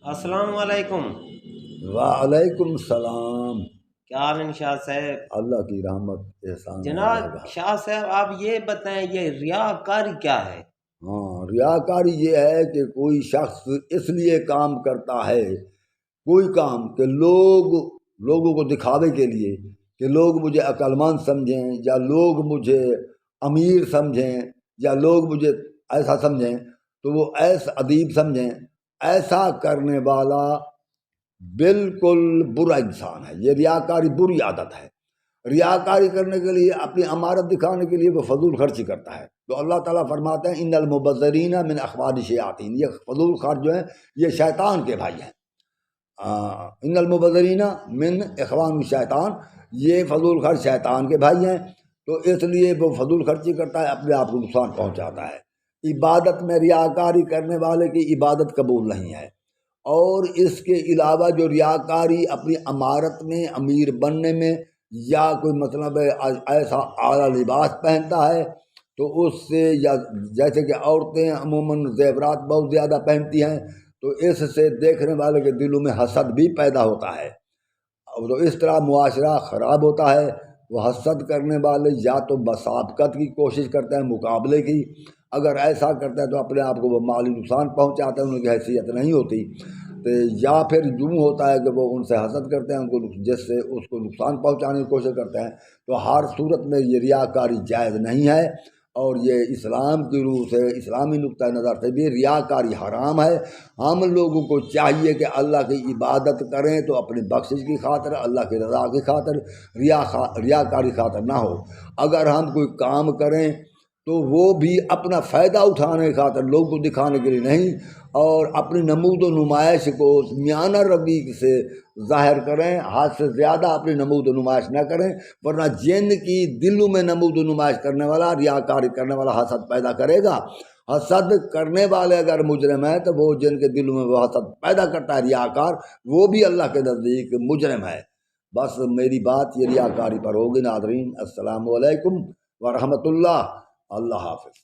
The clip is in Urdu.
السلام علیکم۔ وعلیکم السلام۔ کیا حال ہے شاہ صاحب؟ اللہ کی رحمت احسان ہے جناب اللہ کا۔ شاہ صاحب آپ یہ بتائیں یہ ریاکاری کیا ہے؟ ہاں، ریاکاری یہ ہے کہ کوئی شخص اس لیے کام کرتا ہے، کوئی کام کہ لوگوں کو دکھاوے کے لیے کہ لوگ مجھے عقل مند سمجھیں، یا لوگ مجھے امیر سمجھیں، یا لوگ مجھے ایسا سمجھیں، تو وہ ایسا ادیب سمجھیں، ایسا کرنے والا بالکل برا انسان ہے۔ یہ ریاکاری بری عادت ہے۔ ریاکاری کرنے کے لیے، اپنی امارت دکھانے کے لیے وہ فضول خرچی کرتا ہے۔ تو اللہ تعالیٰ فرماتے ہیں ان المبذرین من اخوان الشیاطین، یہ فضول خرچ جو ہیں یہ شیطان کے بھائی ہیں۔ ان المبذرین من اخوان الشیطان، یہ فضول خرچ شیطان کے بھائی ہیں، تو اس لیے وہ فضول خرچی کرتا ہے، اپنے آپ کو نقصان پہنچاتا ہے۔ عبادت میں ریاکاری کرنے والے کی عبادت قبول نہیں ہے۔ اور اس کے علاوہ جو ریاکاری اپنی امارت میں، امیر بننے میں، یا کوئی مطلب ایسا اعلیٰ لباس پہنتا ہے تو اس سے، یا جیسے کہ عورتیں عموماً زیورات بہت زیادہ پہنتی ہیں، تو اس سے دیکھنے والے کے دلوں میں حسد بھی پیدا ہوتا ہے، تو اس طرح معاشرہ خراب ہوتا ہے۔ وہ حسد کرنے والے یا تو مسابقت کی کوشش کرتے ہیں، مقابلے کی، اگر ایسا کرتا ہے تو اپنے آپ کو وہ مالی نقصان پہنچاتا ہے، ان کی حیثیت نہیں ہوتی، تو یا پھر یوں ہوتا ہے کہ وہ ان سے حسد کرتے ہیں، ان کو جس سے اس کو نقصان پہنچانے کی کوشش کرتے ہیں۔ تو ہر صورت میں یہ ریاکاری جائز نہیں ہے، اور یہ اسلام کی روح سے، اسلامی نقطۂ نظر سے بھی ریاکاری حرام ہے۔ ہم لوگوں کو چاہیے کہ اللہ کی عبادت کریں تو اپنی بخشش کی خاطر، اللہ کی رضا کی خاطر، ریاکاری خاطر نہ ہو۔ اگر ہم کوئی کام کریں تو وہ بھی اپنا فائدہ اٹھانے کی خاطر، لوگوں کو دکھانے کے لیے نہیں، اور اپنی نمود و نمائش کو میانہ روی سے ظاہر کریں، حد سے زیادہ اپنی نمود و نمائش نہ کریں، ورنہ جن کی دلوں میں نمود و نمائش کرنے والا، ریاکاری کرنے والا حسد پیدا کرے گا۔ حسد کرنے والے اگر مجرم ہیں تو وہ جن کے دلوں میں وہ حسد پیدا کرتا ہے ریاکار، وہ بھی اللہ کے نزدیک مجرم ہے۔ بس میری بات یہ ریاکاری پر ہوگی۔ ناظرین السلام علیکم ورحمۃ اللہ، اللہ حافظ۔